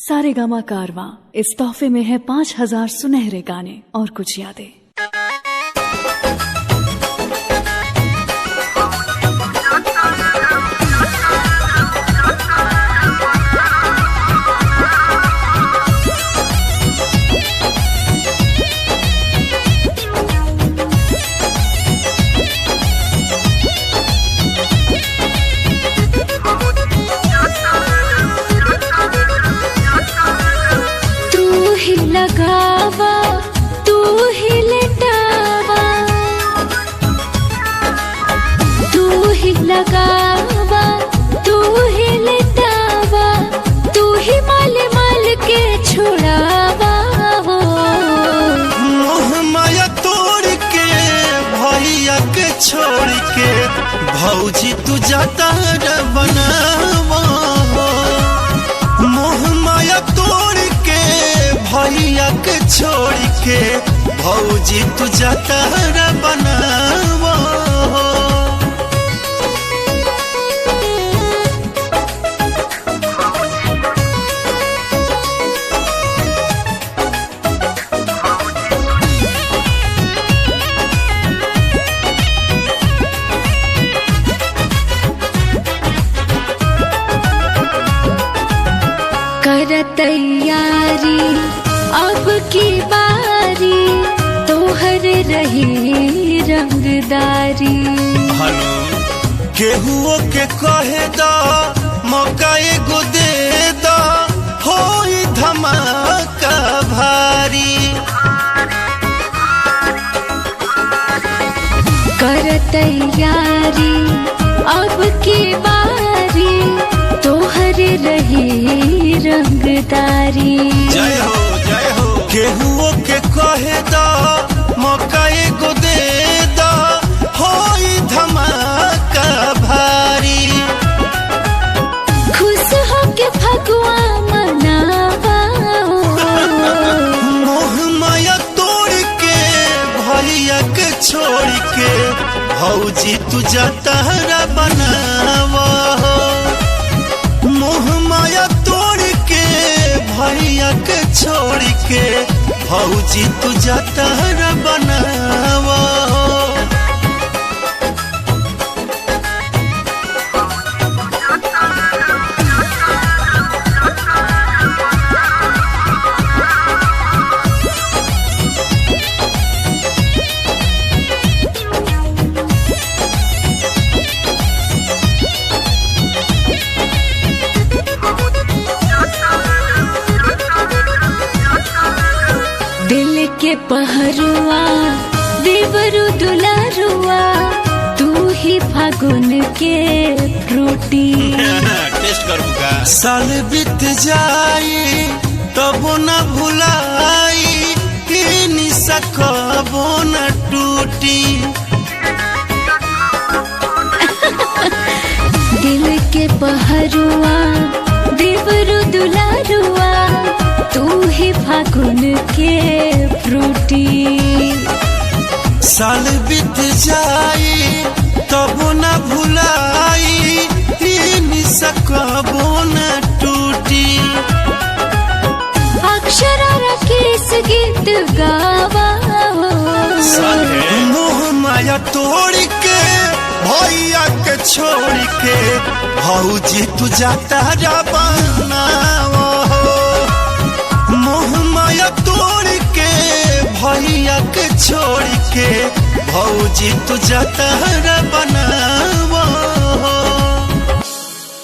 सारेगामा कारवां इस तोहफे में है 5000 सुनहरे गाने और कुछ यादें। लगावा तू ही लेटावा, तू ही लगावा तू ही लेटावा, तू ही माल माल के छुड़ावा हो। मोह माया तोड़ के भैया के छोड़ के भौजी तू जाता बनावा हो। मोह माया तोड़ के भैया के छोड़ के भौजी तू जाता बनावा हो। कर तैयारी अब की बारी, तोहर रही रंगदारी। हलो केहुओ के कहे दा मौका एगो दे दा, होई धमाका भारी। कर तैयारी अब की बारी, तोहर रही रंगदारी। जय हो केहुओ के कहे दा मौका एगो दे दा, होई धमाका भारी। खुश हो के फगुआ मनावा मोह माया तोड़ के भैया के छोड़ के भौजी तू जाता बनावा हो। मोह माया तोड़ के भैया के छोड़ के भौजी तू जाता बनावा हो। दिल के पहरुआ देवरु दुलारुआ, तू ही फागुन के फ्रूटी। टेस्ट करूँगा। साल बीत जाई तबो न भुलाई, निशा कबो न टूटी। दिल के पहरुआ देवरु दुलारुआ, तू ही फागुन के फ्रूटी। साल बीत जाई तबो न भुलाई, निशा कबो न टूटी। अक्षरा राकेश गीत गावा मोह माया तोड़ के भैया के छोड़ के भौजी तू जाता बनावा हो। मोह माया तोड़ के भैया के छोड़ के भौजी तू जाता बना।